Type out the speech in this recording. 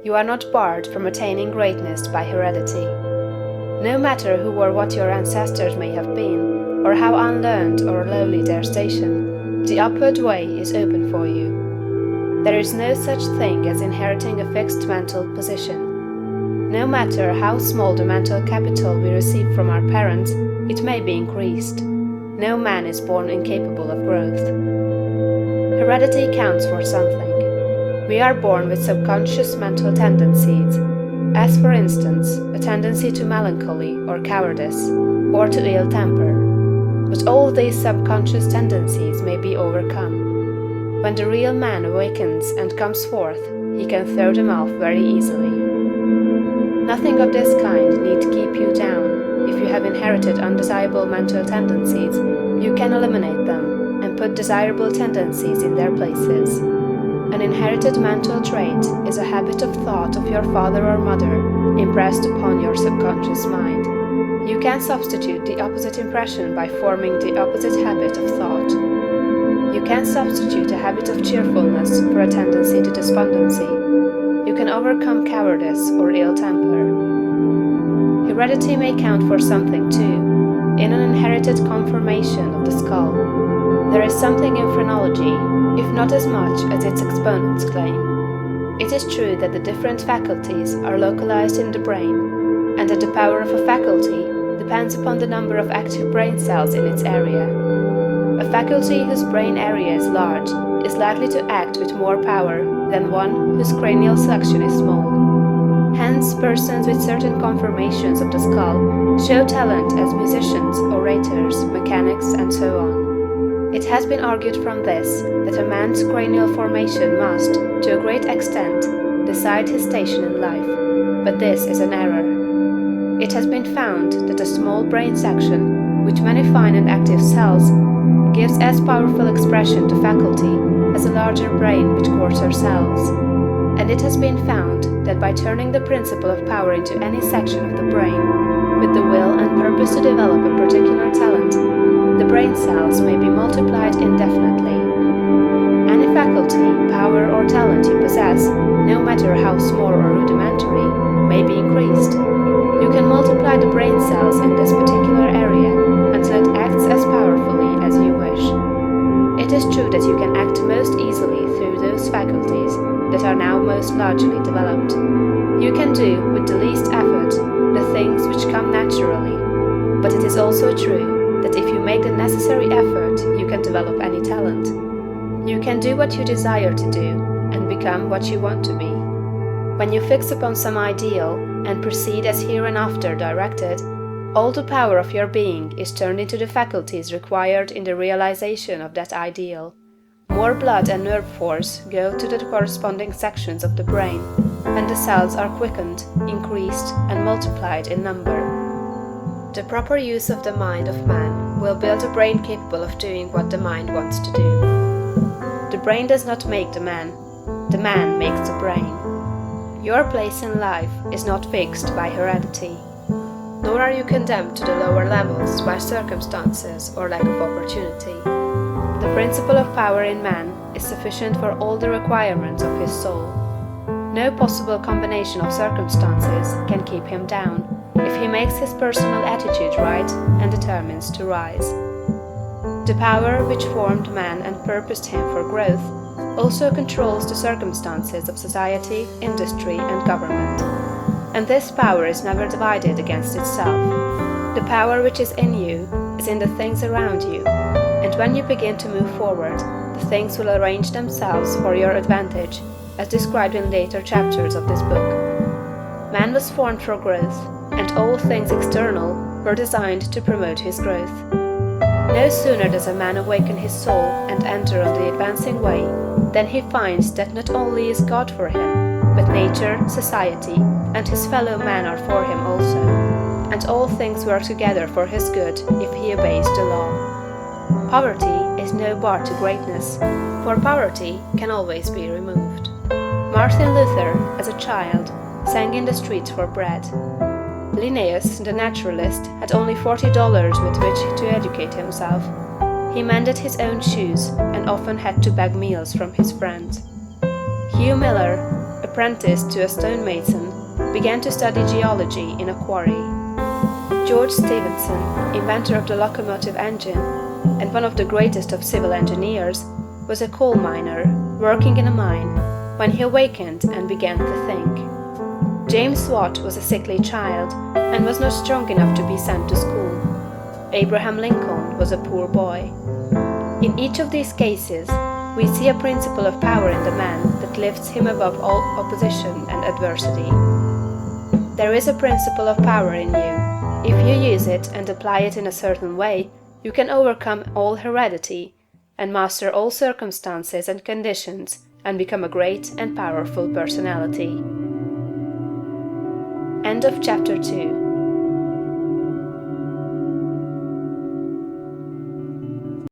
You are not barred from attaining greatness by heredity. No matter who or what your ancestors may have been, or how unlearned or lowly their station, the upward way is open for you. There is no such thing as inheriting a fixed mental position. No matter how small the mental capital we receive from our parents, it may be increased. No man is born incapable of growth. Heredity counts for something. We are born with subconscious mental tendencies, as for instance, a tendency to melancholy or cowardice, or to ill temper. But all these subconscious tendencies may be overcome. When the real man awakens and comes forth, he can throw them off very easily. Nothing of this kind need keep you down. If you have inherited undesirable mental tendencies, you can eliminate them and put desirable tendencies in their places. An inherited mental trait is a habit of thought of your father or mother impressed upon your subconscious mind. You can substitute the opposite impression by forming the opposite habit of thought. You can substitute a habit of cheerfulness for a tendency to despondency. You can overcome cowardice or ill temper. Heredity may count for something too. In an inherited conformation of the skull, there is something in phrenology, if not as much as its exponents claim. It is true that the different faculties are localized in the brain, and that the power of a faculty depends upon the number of active brain cells in its area. A faculty whose brain area is large is likely to act with more power than one whose cranial section is small. Hence, persons with certain conformations of the skull show talent as musicians, orators, mechanics, and so on. It has been argued from this that a man's cranial formation must, to a great extent, decide his station in life, but this is an error. It has been found that a small brain section, with many fine and active cells, gives as powerful expression to faculty as a larger brain with coarser cells. And it has been found that by turning the principle of power into any section of the brain, with the will and purpose to develop a particular talent, the brain cells may be multiplied indefinitely. Any faculty, power, or talent you possess, no matter how small or rudimentary, may be increased. You can multiply the brain cells in this particular area until it acts as powerfully as you wish. It is true that you can act most easily through those faculties that are now most largely developed. You can do, with the least effort, the things which come naturally, but it is also true that if you make the necessary effort, you can develop any talent. You can do what you desire to do, and become what you want to be. When you fix upon some ideal, and proceed as hereinafter directed, all the power of your being is turned into the faculties required in the realization of that ideal. More blood and nerve force go to the corresponding sections of the brain, and the cells are quickened, increased, and multiplied in number. The proper use of the mind of man will build a brain capable of doing what the mind wants to do. The brain does not make the man makes the brain. Your place in life is not fixed by heredity, nor are you condemned to the lower levels by circumstances or lack of opportunity. The principle of power in man is sufficient for all the requirements of his soul. No possible combination of circumstances can keep him down if he makes his personal attitude right and determines to rise. The power which formed man and purposed him for growth also controls the circumstances of society, industry, and government. And this power is never divided against itself. The power which is in you is in the things around you, and when you begin to move forward, the things will arrange themselves for your advantage, as described in later chapters of this book. Man was formed for growth, and all things external were designed to promote his growth. No sooner does a man awaken his soul and enter on the advancing way, than he finds that not only is God for him, but nature, society, and his fellow men are for him also, and all things work together for his good if he obeys the law. Poverty is no bar to greatness, for poverty can always be removed. Martin Luther, as a child, sang in the streets for bread. Linnaeus, the naturalist, had only $40 with which to educate himself. He mended his own shoes and often had to beg meals from his friends. Hugh Miller, a apprenticed to a stonemason, began to study geology in a quarry. George Stephenson, inventor of the locomotive engine, and one of the greatest of civil engineers, was a coal miner, working in a mine, when he awakened and began to think. James Watt was a sickly child, and was not strong enough to be sent to school. Abraham Lincoln was a poor boy. In each of these cases, we see a principle of power in the man that lifts him above all opposition and adversity. There is a principle of power in you. If you use it and apply it in a certain way, you can overcome all heredity, and master all circumstances and conditions, and become a great and powerful personality. End of chapter 2.